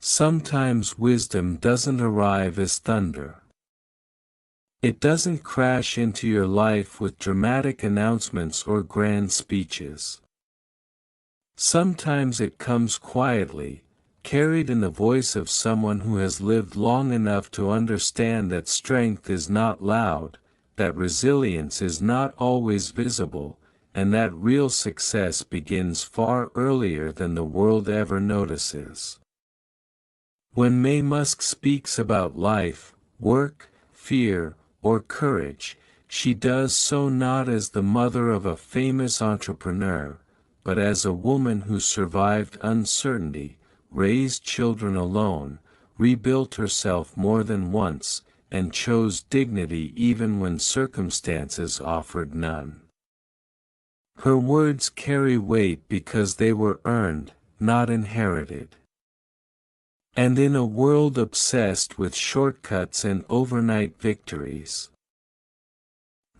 Sometimes wisdom doesn't arrive as thunder. It doesn't crash into your life with dramatic announcements or grand speeches. Sometimes it comes quietly, carried in the voice of someone who has lived long enough to understand that strength is not loud, that resilience is not always visible, and that real success begins far earlier than the world ever notices. When Musk speaks about life, work, fear, or courage, she does so not as the mother of a famous entrepreneur, but as a woman who survived uncertainty, raised children alone, rebuilt herself more than once, and chose dignity even when circumstances offered none. Her words carry weight because they were earned, not inherited. And in a world obsessed with shortcuts and overnight victories,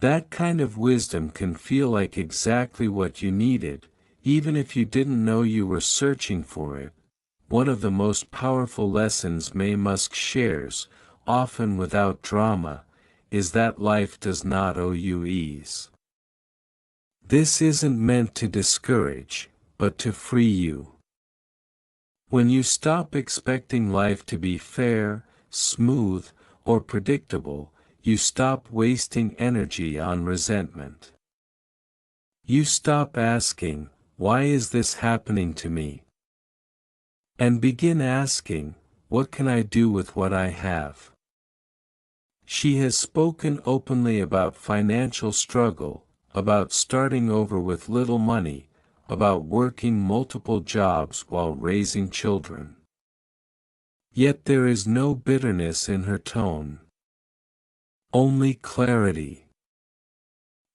that kind of wisdom can feel like exactly what you needed, even if you didn't know you were searching for it. One of the most powerful lessons Musk shares, often without drama, is that life does not owe you ease. This isn't meant to discourage, but to free you. When you stop expecting life to be fair, smooth, or predictable, you stop wasting energy on resentment. You stop asking, "Why is this happening to me?" and begin asking, "What can I do with what I have?" She has spoken openly about financial struggle, about starting over with little money, about working multiple jobs while raising children. Yet there is no bitterness in her tone. Only clarity.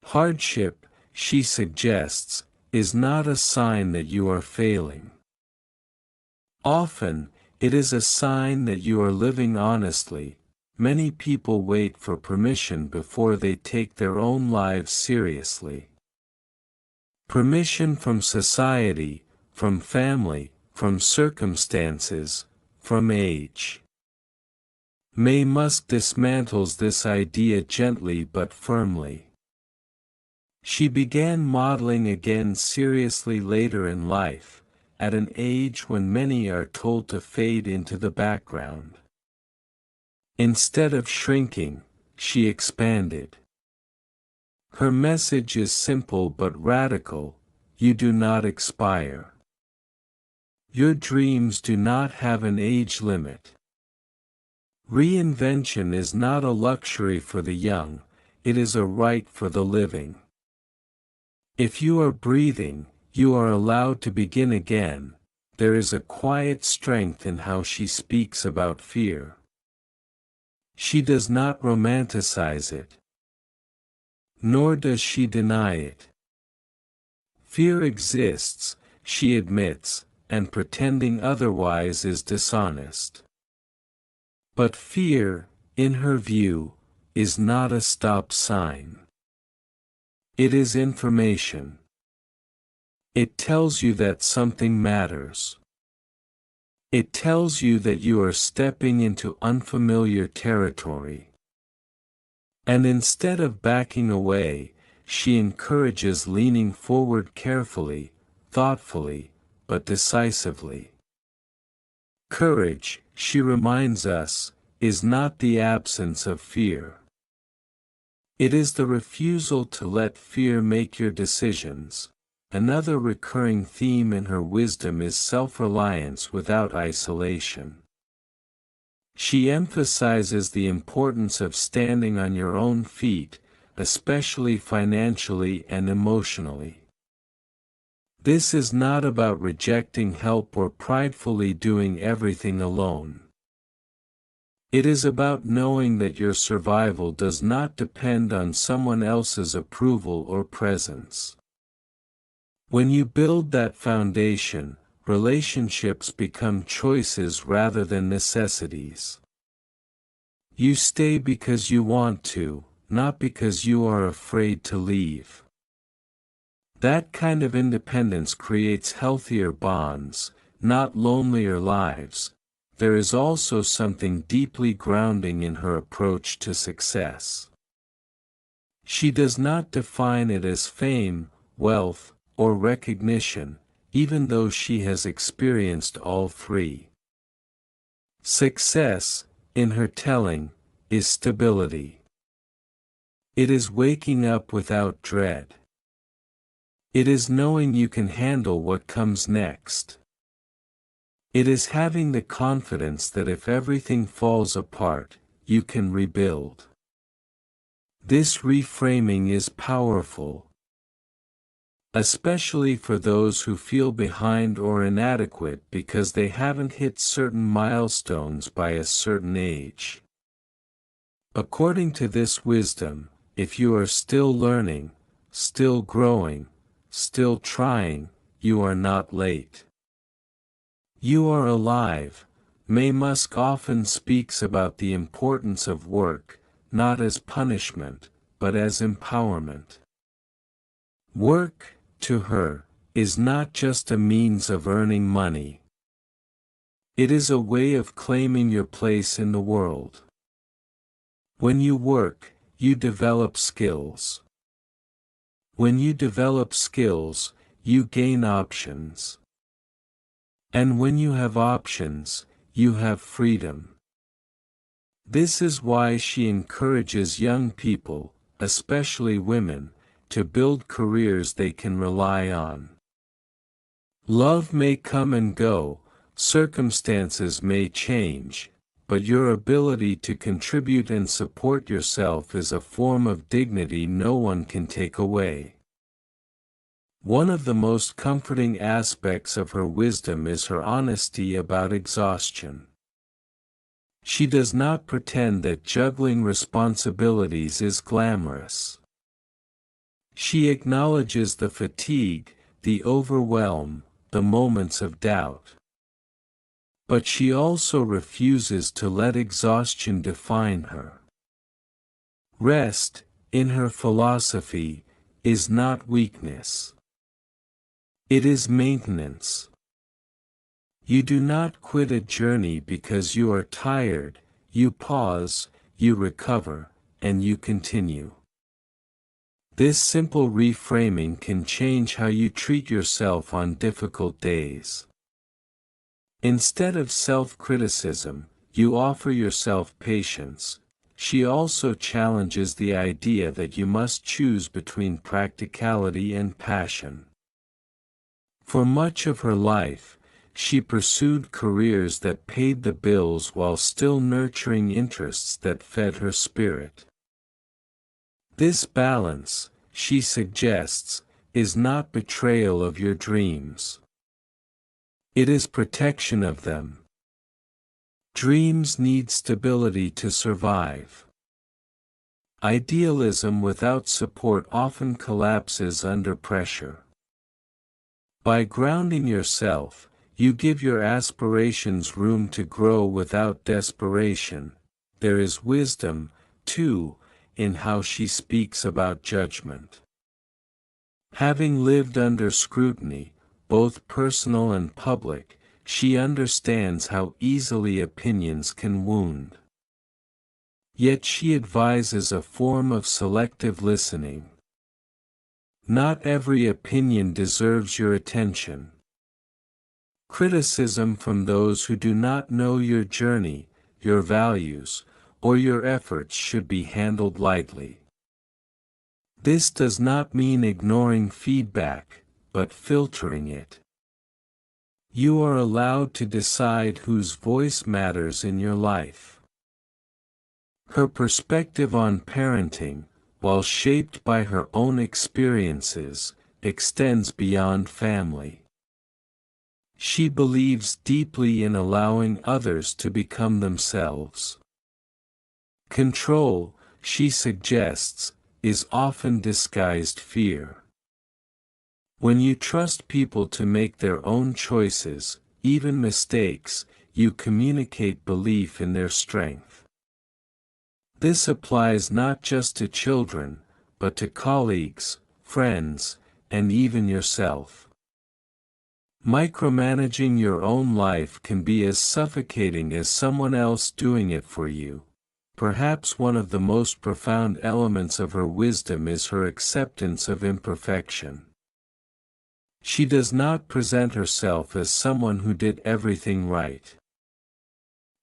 Hardship, she suggests, is not a sign that you are failing. Often, it is a sign that you are living honestly. Many people wait for permission before they take their own lives seriously. Permission from society, from family, from circumstances, from age. Musk dismantles this idea gently but firmly. She began modeling again seriously later in life, at an age when many are told to fade into the background. Instead of shrinking, she expanded. Her message is simple but radical: you do not expire. Your dreams do not have an age limit. Reinvention is not a luxury for the young, it is a right for the living. If you are breathing, you are allowed to begin again. There is a quiet strength in how she speaks about fear. She does not romanticize it. Nor does she deny it. Fear exists, she admits, and pretending otherwise is dishonest. But fear, in her view, is not a stop sign. It is information. It tells you that something matters. It tells you that you are stepping into unfamiliar territory. And instead of backing away, she encourages leaning forward carefully, thoughtfully, but decisively. Courage, she reminds us, is not the absence of fear. It is the refusal to let fear make your decisions. Another recurring theme in her wisdom is self-reliance without isolation. She emphasizes the importance of standing on your own feet, especially financially and emotionally. This is not about rejecting help or pridefully doing everything alone. It is about knowing that your survival does not depend on someone else's approval or presence. When you build that foundation, relationships become choices rather than necessities. You stay because you want to, not because you are afraid to leave. That kind of independence creates healthier bonds, not lonelier lives. there is also something deeply grounding in her approach to success. She does not define it as fame, wealth, or recognition, even though she has experienced all three. Success, in her telling, is stability. It is waking up without dread. It is knowing you can handle what comes next. It is having the confidence that if everything falls apart, you can rebuild. This reframing is powerful, especially for those who feel behind or inadequate because they haven't hit certain milestones by a certain age. According to this wisdom, if you are still learning, still growing, still trying, you are not late. You are alive. Musk often speaks about the importance of work, not as punishment, but as empowerment. Work, to her, is not just a means of earning money. It is a way of claiming your place in the world. When you work, you develop skills. When you develop skills, you gain options. And when you have options, you have freedom. This is why she encourages young people, especially women, to build careers they can rely on. Love may come and go, circumstances may change, but your ability to contribute and support yourself is a form of dignity no one can take away. One of the most comforting aspects of her wisdom is her honesty about exhaustion. She does not pretend that juggling responsibilities is glamorous. She acknowledges the fatigue, the overwhelm, the moments of doubt. But she also refuses to let exhaustion define her. Rest, in her philosophy, is not weakness. It is maintenance. You do not quit a journey because you are tired, you pause, you recover, and you continue. This simple reframing can change how you treat yourself on difficult days. Instead of self-criticism, you offer yourself patience. She also challenges the idea that you must choose between practicality and passion. For much of her life, she pursued careers that paid the bills while still nurturing interests that fed her spirit. This balance, she suggests, is not betrayal of your dreams. It is protection of them. Dreams need stability to survive. Idealism without support often collapses under pressure. By grounding yourself, you give your aspirations room to grow without desperation. There is wisdom, too, in how she speaks about judgment. Having lived under scrutiny, both personal and public, she understands how easily opinions can wound. Yet she advises a form of selective listening. Not every opinion deserves your attention. Criticism from those who do not know your journey, your values, or your efforts should be handled lightly. This does not mean ignoring feedback, but filtering it. You are allowed to decide whose voice matters in your life. Her perspective on parenting, while shaped by her own experiences, extends beyond family. She believes deeply in allowing others to become themselves. Control, she suggests, is often disguised fear. When you trust people to make their own choices, even mistakes, you communicate belief in their strength. This applies not just to children, but to colleagues, friends, and even yourself. Micromanaging your own life can be as suffocating as someone else doing it for you. Perhaps one of the most profound elements of her wisdom is her acceptance of imperfection. She does not present herself as someone who did everything right.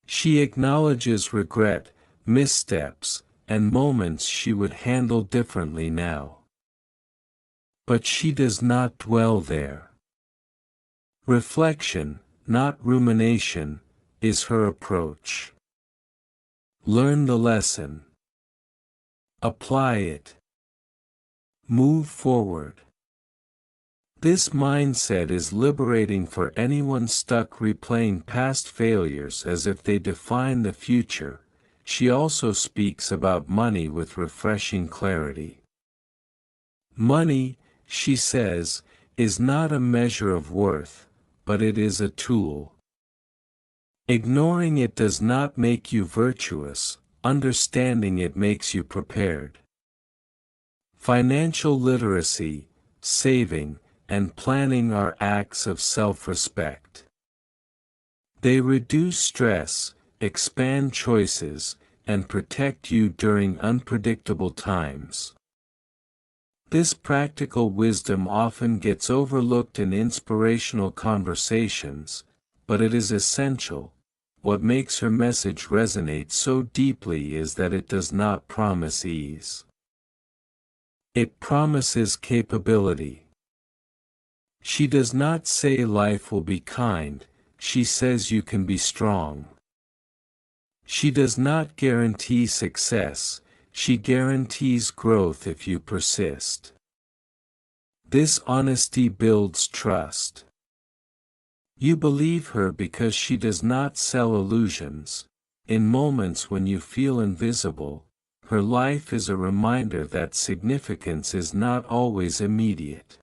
She acknowledges regret, missteps, and moments she would handle differently now. But she does not dwell there. Reflection, not rumination, is her approach. Learn the lesson. Apply it. Move forward. This mindset is liberating for anyone stuck replaying past failures as if they define the future. She also speaks about money with refreshing clarity. Money, she says, is not a measure of worth, but it is a tool. Ignoring it does not make you virtuous, understanding it makes you prepared. Financial literacy, saving, and planning are acts of self-respect. They reduce stress, expand choices, and protect you during unpredictable times. This practical wisdom often gets overlooked in inspirational conversations, but it is essential. What makes her message resonate so deeply is that it does not promise ease. It promises capability. She does not say life will be kind, she says you can be strong. She does not guarantee success, she guarantees growth if you persist. This honesty builds trust. You believe her because she does not sell illusions. In moments when you feel invisible, her life is a reminder that significance is not always immediate.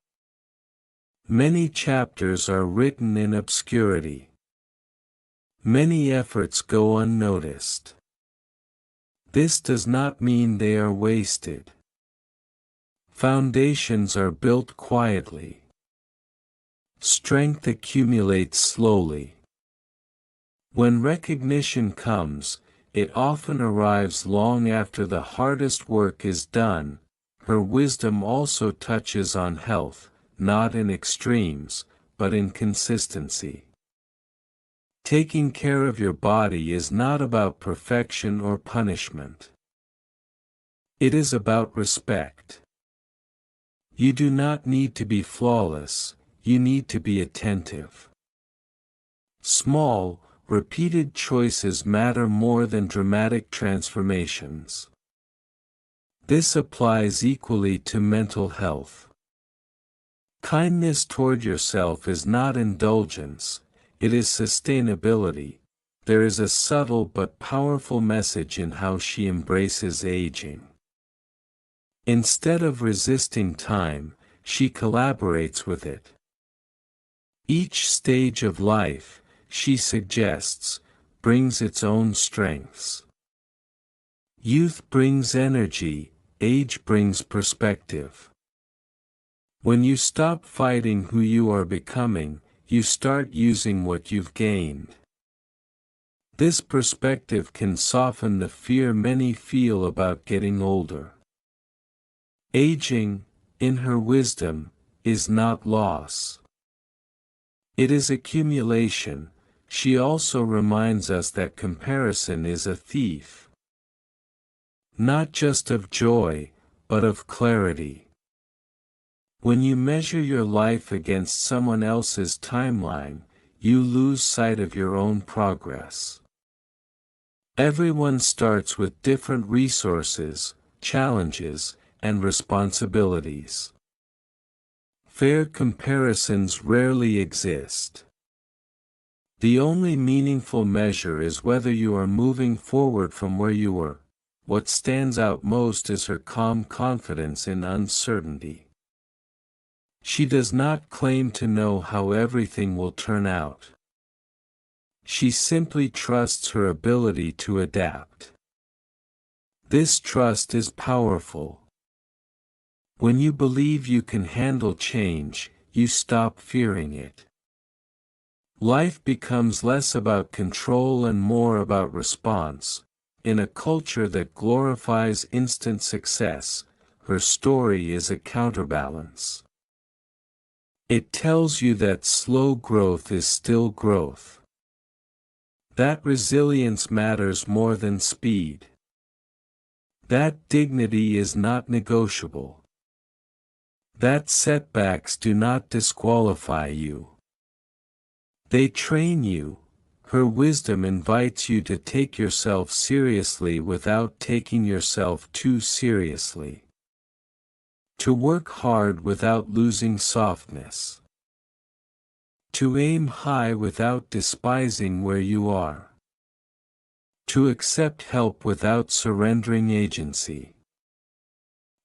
Many chapters are written in obscurity. Many efforts go unnoticed. This does not mean they are wasted. Foundations are built quietly. Strength accumulates slowly. When recognition comes, it often arrives long after the hardest work is done. Her wisdom also touches on health, not in extremes, but in consistency. Taking care of your body is not about perfection or punishment. It is about respect. You do not need to be flawless, you need to be attentive. Small, repeated choices matter more than dramatic transformations. This applies equally to mental health. Kindness toward yourself is not indulgence, it is sustainability. There is a subtle but powerful message in how she embraces aging. Instead of resisting time, she collaborates with it. Each stage of life, she suggests, brings its own strengths. Youth brings energy, age brings perspective. When you stop fighting who you are becoming, you start using what you've gained. This perspective can soften the fear many feel about getting older. Aging, in her wisdom, is not loss. It is accumulation. She also reminds us that comparison is a thief. Not just of joy, but of clarity. When you measure your life against someone else's timeline, you lose sight of your own progress. Everyone starts with different resources, challenges, and responsibilities. Fair comparisons rarely exist. The only meaningful measure is whether you are moving forward from where you were. What stands out most is her calm confidence in uncertainty. She does not claim to know how everything will turn out. She simply trusts her ability to adapt. This trust is powerful. When you believe you can handle change, you stop fearing it. Life becomes less about control and more about response. In a culture that glorifies instant success, her story is a counterbalance. It tells you that slow growth is still growth. That resilience matters more than speed. That dignity is not negotiable. That setbacks do not disqualify you. They train you. Her wisdom invites you to take yourself seriously without taking yourself too seriously. To work hard without losing softness. To aim high without despising where you are. To accept help without surrendering agency.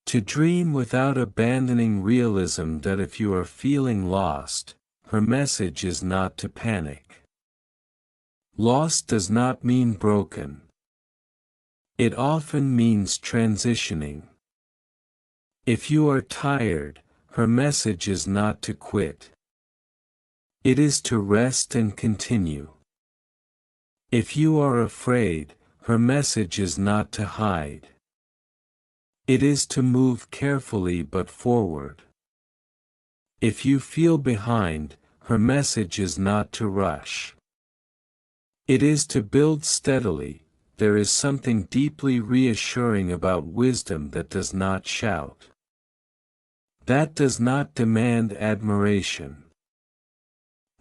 To dream without abandoning realism that if you are feeling lost, her message is not to panic. Lost does not mean broken. It often means transitioning. If you are tired, her message is not to quit. It is to rest and continue. If you are afraid, her message is not to hide. It is to move carefully but forward. If you feel behind, her message is not to rush. It is to build steadily. There is something deeply reassuring about wisdom that does not shout. That does not demand admiration.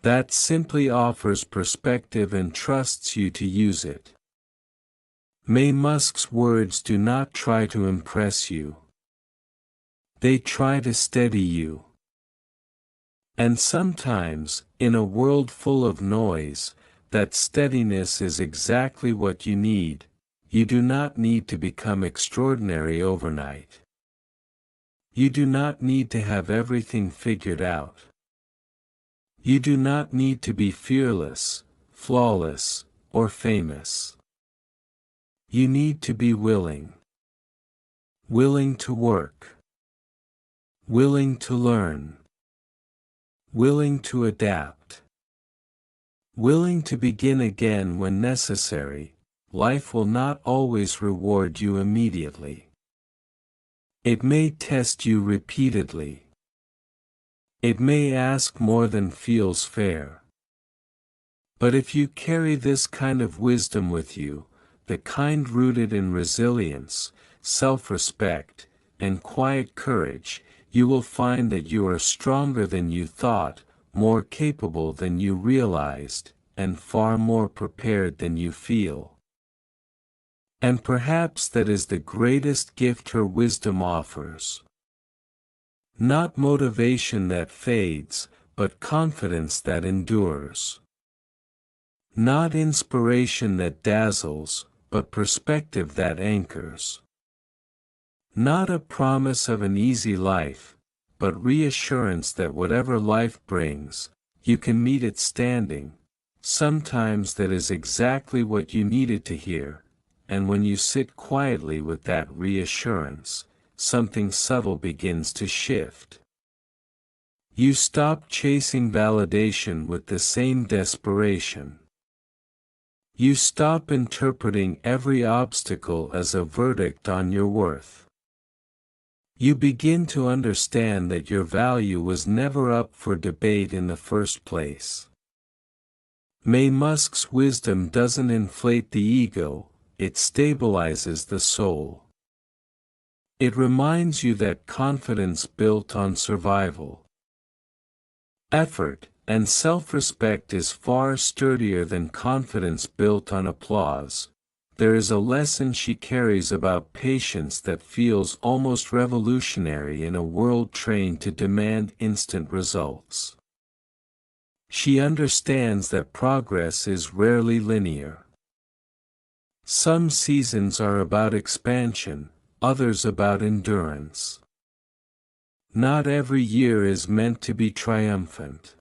That simply offers perspective and trusts you to use it. May Musk's words do not try to impress you. They try to steady you. And sometimes, in a world full of noise, that steadiness is exactly what you need. You do not need to become extraordinary overnight. You do not need to have everything figured out. You do not need to be fearless, flawless, or famous. You need to be willing. Willing to work. Willing to learn. Willing to adapt. Willing to begin again when necessary. Life will not always reward you immediately. It may test you repeatedly. It may ask more than feels fair. But if you carry this kind of wisdom with you, the kind rooted in resilience, self-respect, and quiet courage, you will find that you are stronger than you thought, more capable than you realized, and far more prepared than you feel. And perhaps that is the greatest gift her wisdom offers. Not motivation that fades, but confidence that endures. Not inspiration that dazzles, but perspective that anchors. Not a promise of an easy life, but reassurance that whatever life brings, you can meet it standing. Sometimes that is exactly what you needed to hear, and when you sit quietly with that reassurance, something subtle begins to shift. You stop chasing validation with the same desperation. You stop interpreting every obstacle as a verdict on your worth. You begin to understand that your value was never up for debate in the first place. May Musk's wisdom doesn't inflate the ego, it stabilizes the soul. It reminds you that confidence built on survival, effort, and self-respect is far sturdier than confidence built on applause. There is a lesson she carries about patience that feels almost revolutionary in a world trained to demand instant results. She understands that progress is rarely linear. Some seasons are about expansion, others about endurance. Not every year is meant to be triumphant.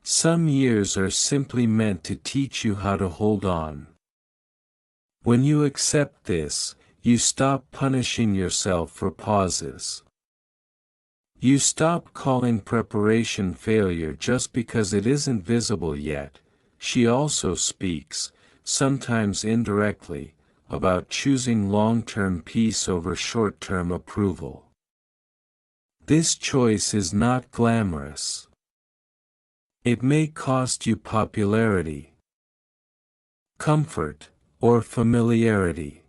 Some years are simply meant to teach you how to hold on. When you accept this, you stop punishing yourself for pauses. You stop calling preparation failure just because it isn't visible yet. She also speaks, sometimes indirectly, about choosing long-term peace over short-term approval. This choice is not glamorous. It may cost you popularity, comfort, or familiarity.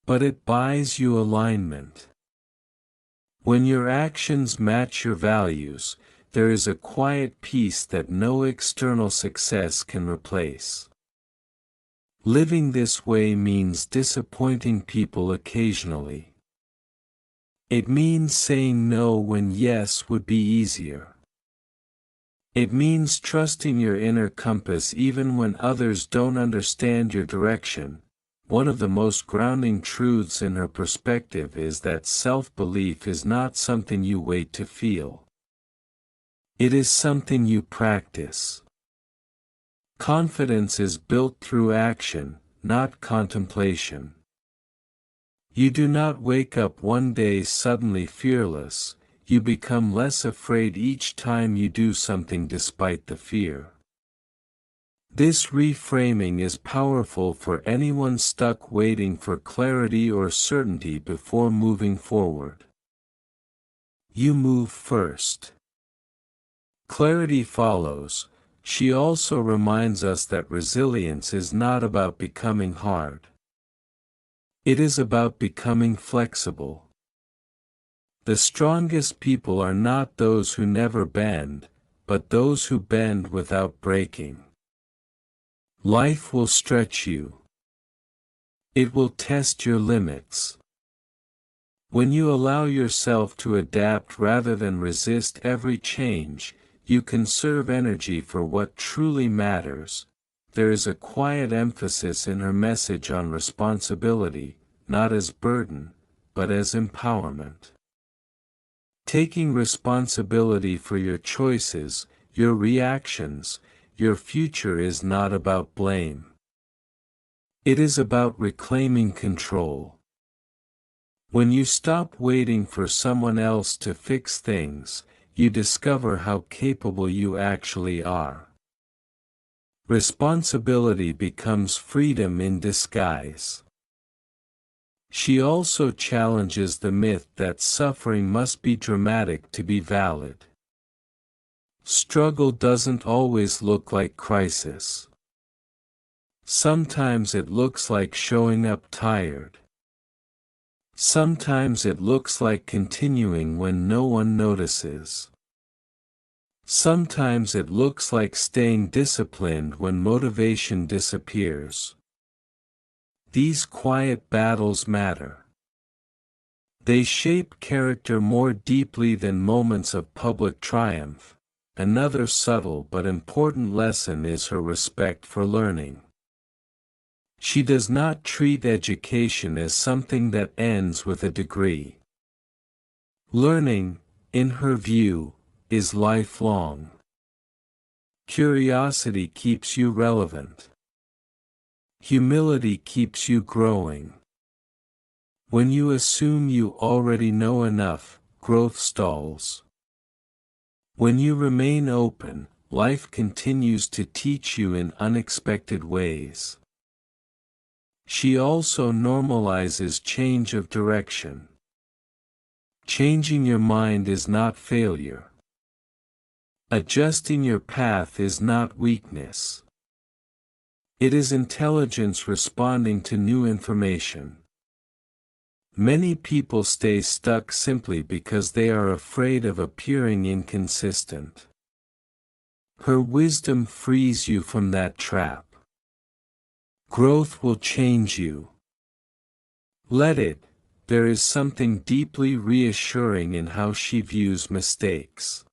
But it buys you alignment. When your actions match your values, there is a quiet peace that no external success can replace. Living this way means disappointing people occasionally. It means saying no when yes would be easier. It means trusting your inner compass even when others don't understand your direction. One of the most grounding truths in her perspective is that self-belief is not something you wait to feel. It is something you practice. Confidence is built through action, not contemplation. You do not wake up one day suddenly fearless, you become less afraid each time you do something despite the fear. This reframing is powerful for anyone stuck waiting for clarity or certainty before moving forward. You move first. Clarity follows. She also reminds us that resilience is not about becoming hard. It is about becoming flexible. The strongest people are not those who never bend, but those who bend without breaking. Life will stretch you. It will test your limits. When you allow yourself to adapt rather than resist every change, you conserve energy for what truly matters. There is a quiet emphasis in her message on responsibility, not as burden, but as empowerment. Taking responsibility for your choices, your reactions, your future is not about blame. It is about reclaiming control. When you stop waiting for someone else to fix things, you discover how capable you actually are. Responsibility becomes freedom in disguise. She also challenges the myth that suffering must be dramatic to be valid. Struggle doesn't always look like crisis. Sometimes it looks like showing up tired. Sometimes it looks like continuing when no one notices. Sometimes it looks like staying disciplined when motivation disappears. These quiet battles matter. They shape character more deeply than moments of public triumph. Another subtle but important lesson is her respect for learning. She does not treat education as something that ends with a degree. Learning, in her view, is lifelong. Curiosity keeps you relevant. Humility keeps you growing. When you assume you already know enough, growth stalls. When you remain open, life continues to teach you in unexpected ways. She also normalizes change of direction. Changing your mind is not failure. Adjusting your path is not weakness. It is intelligence responding to new information. Many people stay stuck simply because they are afraid of appearing inconsistent. Her wisdom frees you from that trap. Growth will change you. Let it. There is something deeply reassuring in how she views mistakes.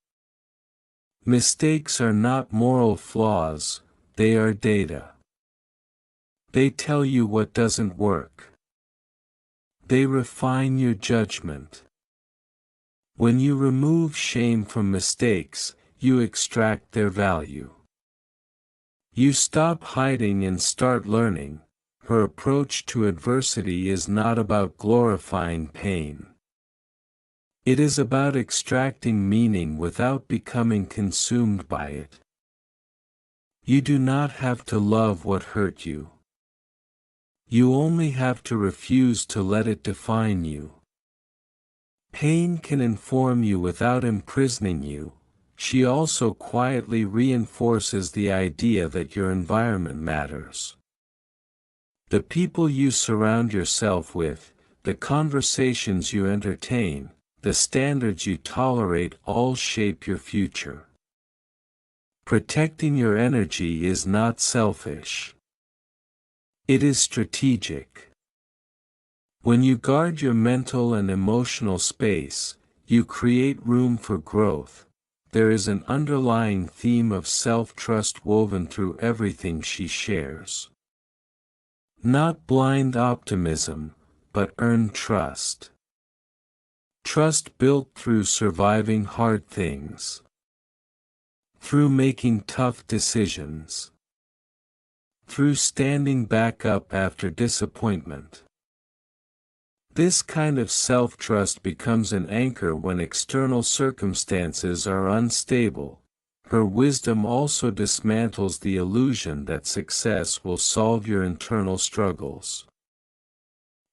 Mistakes are not moral flaws, they are data. They tell you what doesn't work. They refine your judgment. When you remove shame from mistakes, you extract their value. You stop hiding and start learning. Her approach to adversity is not about glorifying pain. It is about extracting meaning without becoming consumed by it. You do not have to love what hurt you. You only have to refuse to let it define you. Pain can inform you without imprisoning you. She also quietly reinforces the idea that your environment matters. The people you surround yourself with, the conversations you entertain, the standards you tolerate all shape your future. Protecting your energy is not selfish. It is strategic. When you guard your mental and emotional space, you create room for growth. There is an underlying theme of self-trust woven through everything she shares. Not blind optimism, but earned trust. Trust built through surviving hard things. Through making tough decisions. Through standing back up after disappointment. This kind of self-trust becomes an anchor when external circumstances are unstable. Her wisdom also dismantles the illusion that success will solve your internal struggles.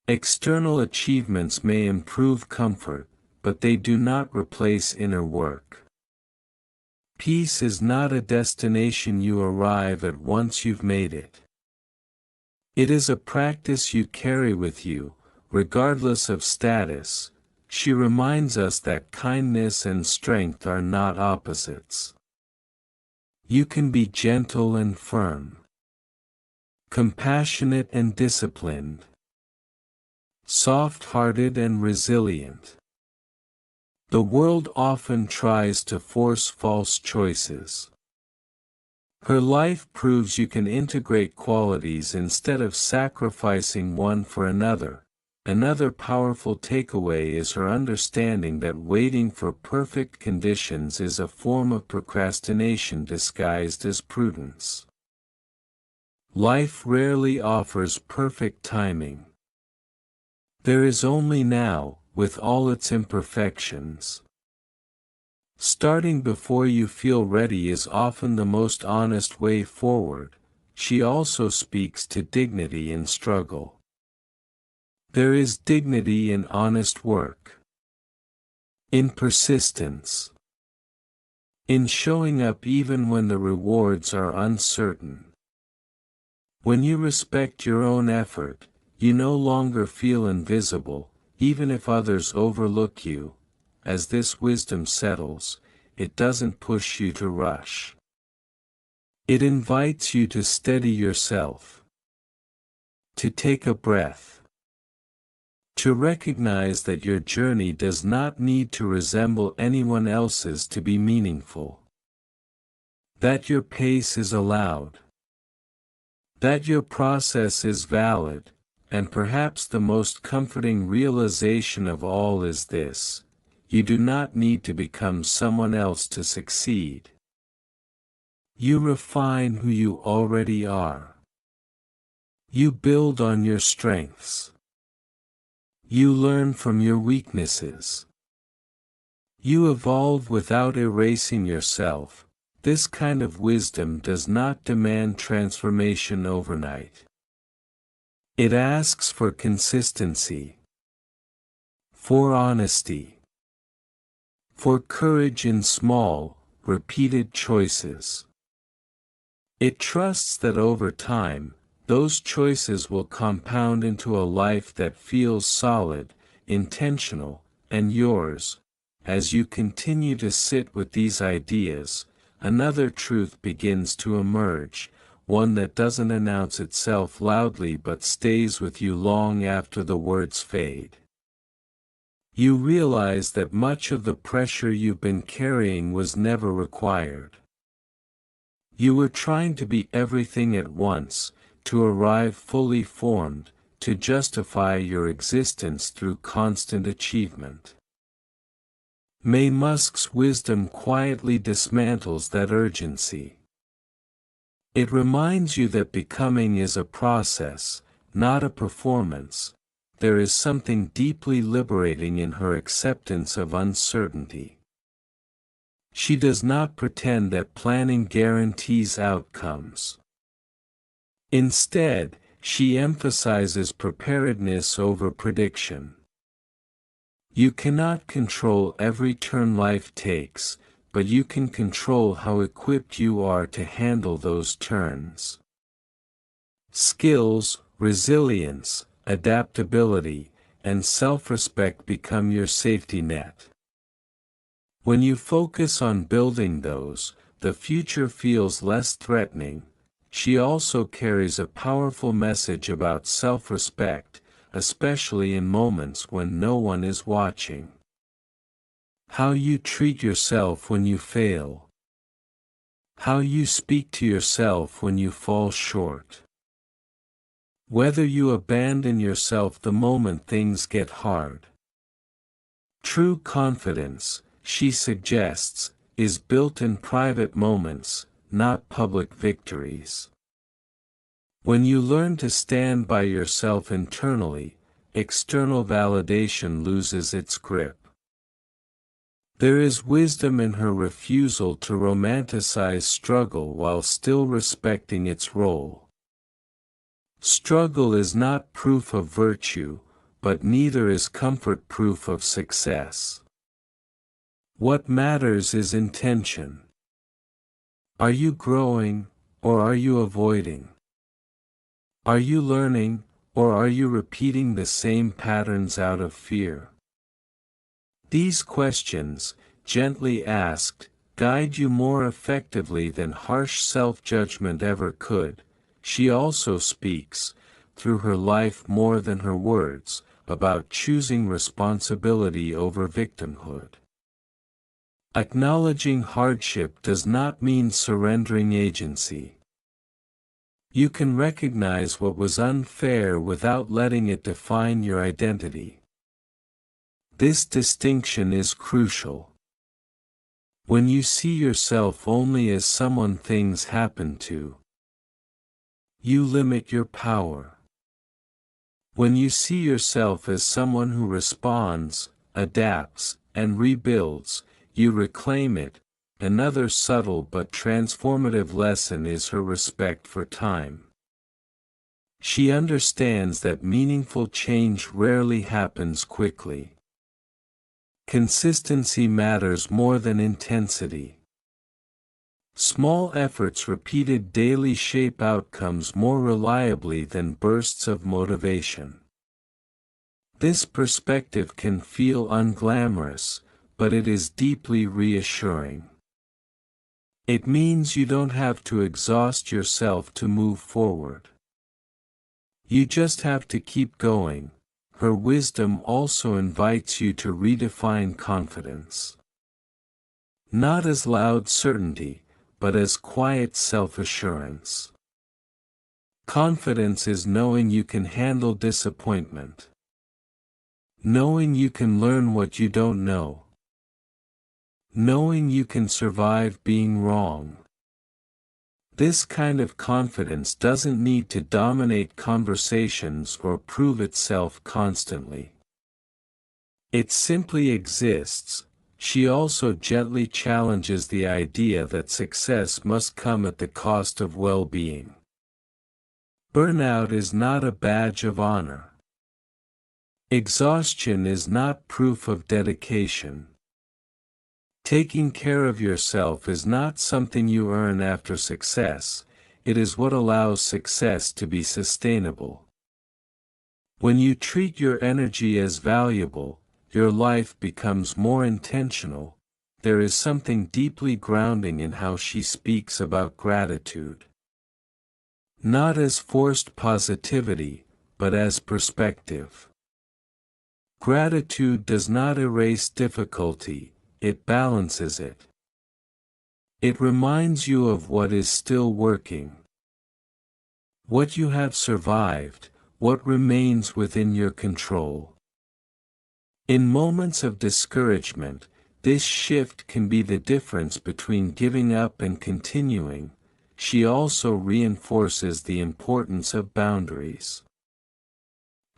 External achievements may improve comfort, but they do not replace inner work. Peace is not a destination you arrive at once you've made it. It is a practice you carry with you, regardless of status. She reminds us that kindness and strength are not opposites. You can be gentle and firm, compassionate and disciplined, soft-hearted and resilient. The world often tries to force false choices. Her life proves you can integrate qualities instead of sacrificing one for another. Another powerful takeaway is her understanding that waiting for perfect conditions is a form of procrastination disguised as prudence. Life rarely offers perfect timing. There is only now, with all its imperfections. Starting before you feel ready is often the most honest way forward. She also speaks to dignity in struggle. There is dignity in honest work, in persistence, in showing up even when the rewards are uncertain. When you respect your own effort, you no longer feel invisible, even if others overlook you. As this wisdom settles, it doesn't push you to rush. It invites you to steady yourself, to take a breath, to recognize that your journey does not need to resemble anyone else's to be meaningful. That your pace is allowed. That your process is valid, and perhaps the most comforting realization of all is this: you do not need to become someone else to succeed. You refine who you already are. You build on your strengths. You learn from your weaknesses. You evolve without erasing yourself. This kind of wisdom does not demand transformation overnight. It asks for consistency, for honesty, for courage in small, repeated choices. It trusts that over time, those choices will compound into a life that feels solid, intentional, and yours. As you continue to sit with these ideas, another truth begins to emerge, one that doesn't announce itself loudly but stays with you long after the words fade. You realize that much of the pressure you've been carrying was never required. You were trying to be everything at once, to arrive fully formed, to justify your existence through constant achievement. May Musk's wisdom quietly dismantles that urgency. It reminds you that becoming is a process, not a performance, there is something deeply liberating in her acceptance of uncertainty. She does not pretend that planning guarantees outcomes. Instead, she emphasizes preparedness over prediction. You cannot control every turn life takes, but you can control how equipped you are to handle those turns. Skills, resilience, adaptability, and self-respect become your safety net. When you focus on building those, the future feels less threatening. She also carries a powerful message about self-respect, especially in moments when no one is watching. How you treat yourself when you fail. How you speak to yourself when you fall short. Whether you abandon yourself the moment things get hard. True confidence, she suggests, is built in private moments, not public victories. When you learn to stand by yourself internally, external validation loses its grip. There is wisdom in her refusal to romanticize struggle while still respecting its role. Struggle is not proof of virtue, but neither is comfort proof of success. What matters is intention. Are you growing, or are you avoiding? Are you learning, or are you repeating the same patterns out of fear? These questions, gently asked, guide you more effectively than harsh self-judgment ever could. She also speaks, through her life more than her words, about choosing responsibility over victimhood. Acknowledging hardship does not mean surrendering agency. You can recognize what was unfair without letting it define your identity. This distinction is crucial. When you see yourself only as someone things happen to, you limit your power. When you see yourself as someone who responds, adapts, and rebuilds, you reclaim it. Another subtle but transformative lesson is her respect for time. She understands that meaningful change rarely happens quickly. Consistency matters more than intensity. Small efforts repeated daily shape outcomes more reliably than bursts of motivation. This perspective can feel unglamorous, but it is deeply reassuring. It means you don't have to exhaust yourself to move forward. You just have to keep going. Her wisdom also invites you to redefine confidence. Not as loud certainty, but as quiet self-assurance. Confidence is knowing you can handle disappointment. Knowing you can learn what you don't know. Knowing you can survive being wrong. This kind of confidence doesn't need to dominate conversations or prove itself constantly. It simply exists. She also gently challenges the idea that success must come at the cost of well-being. Burnout is not a badge of honor. Exhaustion is not proof of dedication. Taking care of yourself is not something you earn after success, it is what allows success to be sustainable. When you treat your energy as valuable, your life becomes more intentional. There is something deeply grounding in how she speaks about gratitude. Not as forced positivity, but as perspective. Gratitude does not erase difficulty, it balances it. It reminds you of what is still working. What you have survived, what remains within your control. In moments of discouragement, this shift can be the difference between giving up and continuing. She also reinforces the importance of boundaries.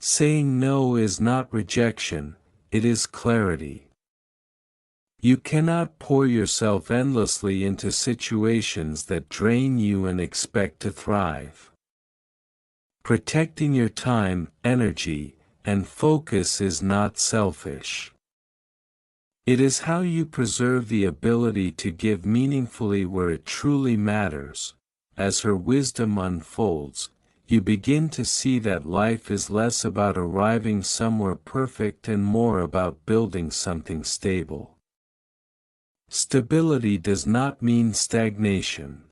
Saying no is not rejection, it is clarity. You cannot pour yourself endlessly into situations that drain you and expect to thrive. Protecting your time, energy, and focus is not selfish. It is how you preserve the ability to give meaningfully where it truly matters. As her wisdom unfolds, you begin to see that life is less about arriving somewhere perfect and more about building something stable. Stability does not mean stagnation.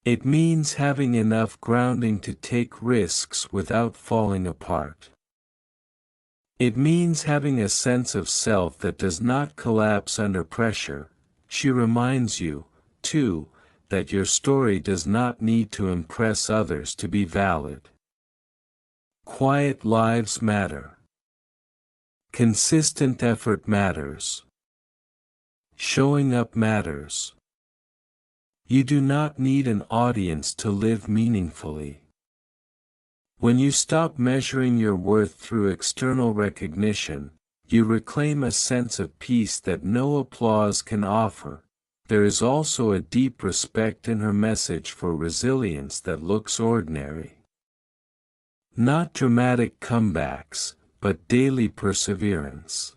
It means having enough grounding to take risks without falling apart. It means having a sense of self that does not collapse under pressure. She reminds you, too, that your story does not need to impress others to be valid. Quiet lives matter. Consistent effort matters. Showing up matters. You do not need an audience to live meaningfully. When you stop measuring your worth through external recognition, you reclaim a sense of peace that no applause can offer. There is also a deep respect in her message for resilience that looks ordinary. Not dramatic comebacks, but daily perseverance.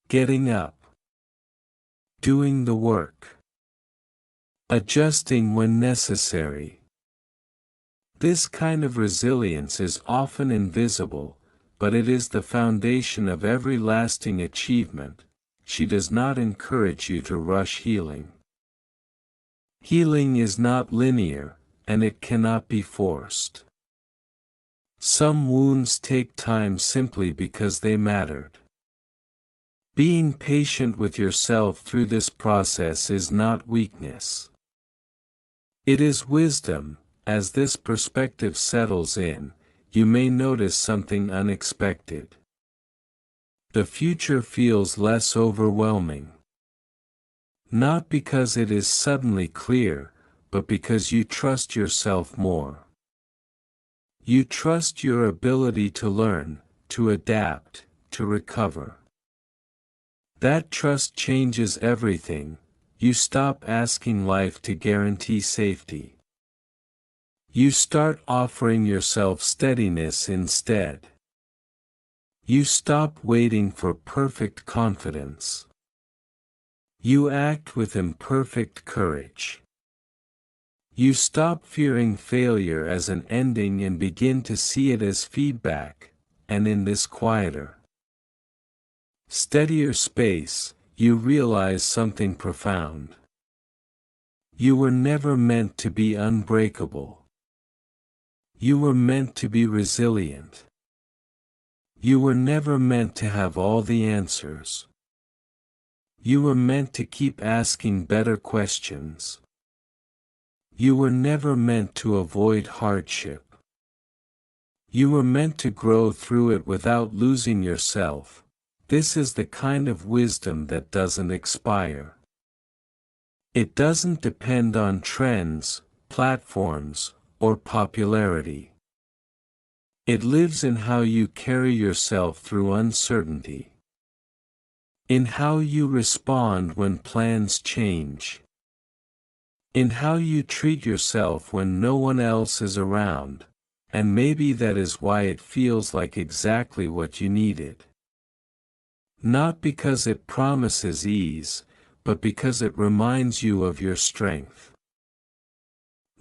Getting up. Doing the work. Adjusting when necessary. This kind of resilience is often invisible, but it is the foundation of every lasting achievement. She does not encourage you to rush healing. Healing is not linear, and it cannot be forced. Some wounds take time simply because they mattered. Being patient with yourself through this process is not weakness. It is wisdom. As this perspective settles in, you may notice something unexpected. The future feels less overwhelming. Not because it is suddenly clear, but because you trust yourself more. You trust your ability to learn, to adapt, to recover. That trust changes everything. You stop asking life to guarantee safety. You start offering yourself steadiness instead. You stop waiting for perfect confidence. You act with imperfect courage. You stop fearing failure as an ending and begin to see it as feedback, and in this quieter, steadier space, you realize something profound. You were never meant to be unbreakable. You were meant to be resilient. You were never meant to have all the answers. You were meant to keep asking better questions. You were never meant to avoid hardship. You were meant to grow through it without losing yourself. This is the kind of wisdom that doesn't expire. It doesn't depend on trends, platforms, or popularity. It lives in how you carry yourself through uncertainty. In how you respond when plans change. In how you treat yourself when no one else is around, and maybe that is why it feels like exactly what you needed. Not because it promises ease, but because it reminds you of your strength.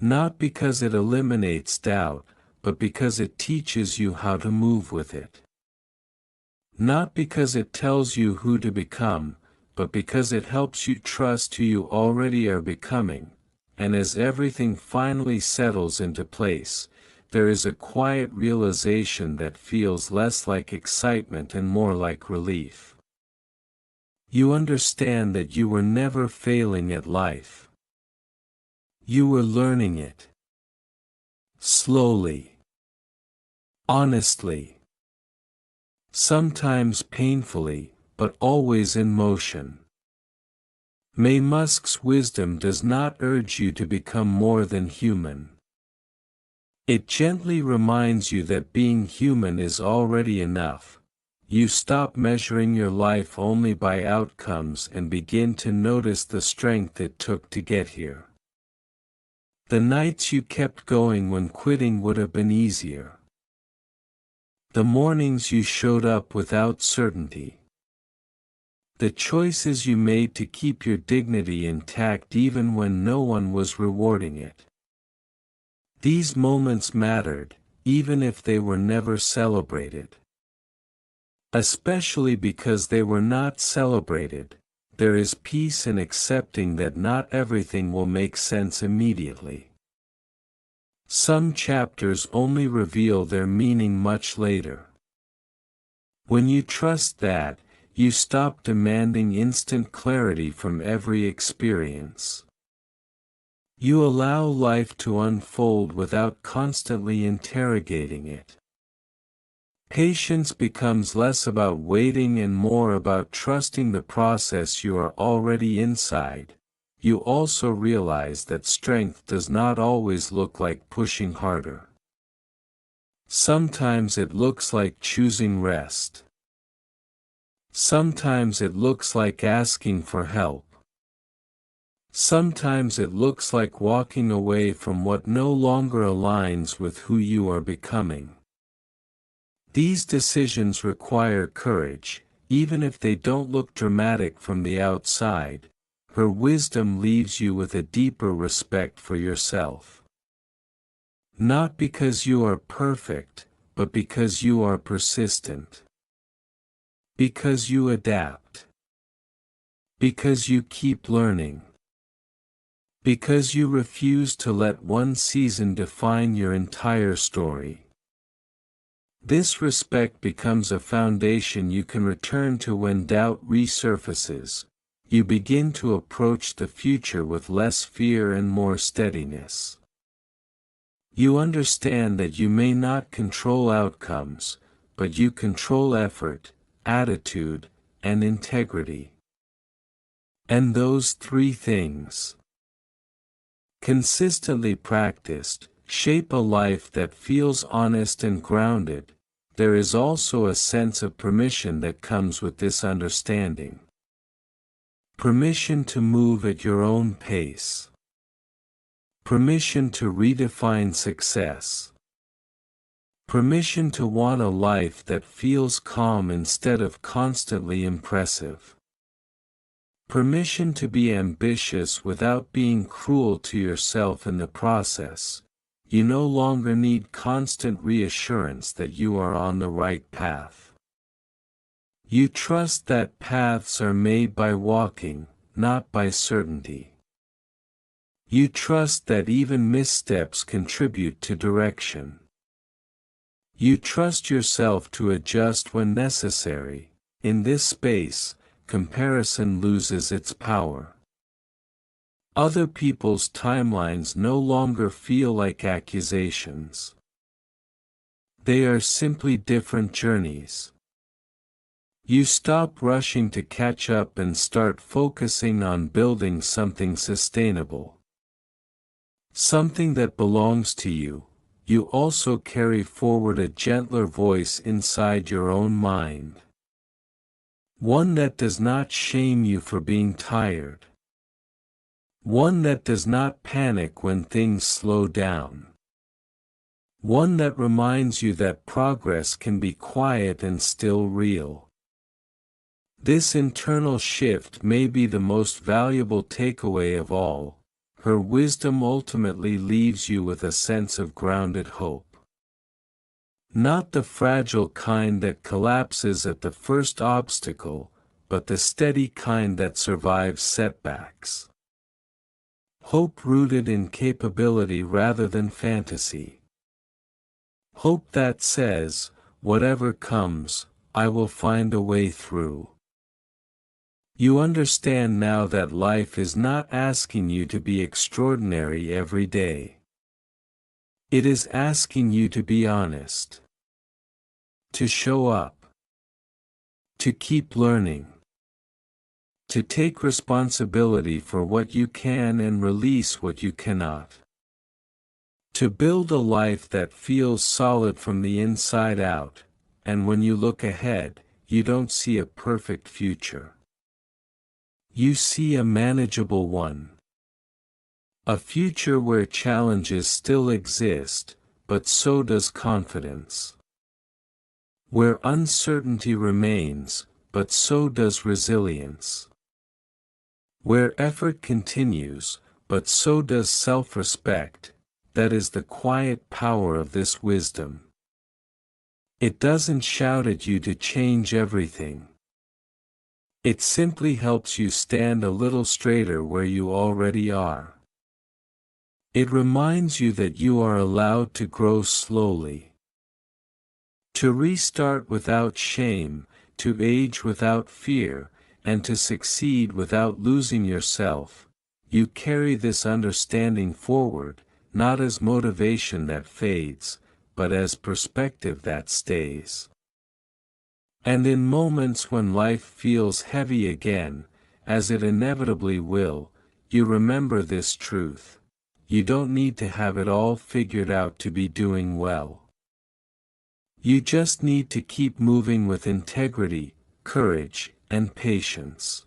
Not because it eliminates doubt, but because it teaches you how to move with it. Not because it tells you who to become, but because it helps you trust who you already are becoming. And as everything finally settles into place, there is a quiet realization that feels less like excitement and more like relief. You understand that you were never failing at life. You were learning it. Slowly. Honestly. Sometimes painfully, but always in motion. May Musk's wisdom does not urge you to become more than human. It gently reminds you that being human is already enough. You stop measuring your life only by outcomes and begin to notice the strength it took to get here. The nights you kept going when quitting would have been easier. The mornings you showed up without certainty. The choices you made to keep your dignity intact even when no one was rewarding it. These moments mattered, even if they were never celebrated. Especially because they were not celebrated, there is peace in accepting that not everything will make sense immediately. Some chapters only reveal their meaning much later. When you trust that, you stop demanding instant clarity from every experience. You allow life to unfold without constantly interrogating it. Patience becomes less about waiting and more about trusting the process you are already inside. You also realize that strength does not always look like pushing harder. Sometimes it looks like choosing rest. Sometimes it looks like asking for help. Sometimes it looks like walking away from what no longer aligns with who you are becoming. These decisions require courage, even if they don't look dramatic from the outside. Her wisdom leaves you with a deeper respect for yourself. Not because you are perfect, but because you are persistent. Because you adapt. Because you keep learning. Because you refuse to let one season define your entire story. This respect becomes a foundation you can return to when doubt resurfaces. You begin to approach the future with less fear and more steadiness. You understand that you may not control outcomes, but you control effort, attitude, and integrity. And those three things, consistently practiced, shape a life that feels honest and grounded. There is also a sense of permission that comes with this understanding. Permission to move at your own pace. Permission to redefine success. Permission to want a life that feels calm instead of constantly impressive. Permission to be ambitious without being cruel to yourself in the process. You no longer need constant reassurance that you are on the right path. You trust that paths are made by walking, not by certainty. You trust that even missteps contribute to direction. You trust yourself to adjust when necessary. In this space, comparison loses its power. Other people's timelines no longer feel like accusations. They are simply different journeys. You stop rushing to catch up and start focusing on building something sustainable. Something that belongs to you. You also carry forward a gentler voice inside your own mind. One that does not shame you for being tired. One that does not panic when things slow down. One that reminds you that progress can be quiet and still real. This internal shift may be the most valuable takeaway of all. Her wisdom ultimately leaves you with a sense of grounded hope. Not the fragile kind that collapses at the first obstacle, but the steady kind that survives setbacks. Hope rooted in capability rather than fantasy. Hope that says, whatever comes, I will find a way through. You understand now that life is not asking you to be extraordinary every day. It is asking you to be honest. To show up. To keep learning. To take responsibility for what you can and release what you cannot. To build a life that feels solid from the inside out, and when you look ahead, you don't see a perfect future. You see a manageable one. A future where challenges still exist, but so does confidence. Where uncertainty remains, but so does resilience. Where effort continues, but so does self-respect. That is the quiet power of this wisdom. It doesn't shout at you to change everything. It simply helps you stand a little straighter where you already are. It reminds you that you are allowed to grow slowly. To restart without shame, to age without fear, and to succeed without losing yourself. You carry this understanding forward, not as motivation that fades, but as perspective that stays. And in moments when life feels heavy again, as it inevitably will, you remember this truth. You don't need to have it all figured out to be doing well. You just need to keep moving with integrity, courage, and patience.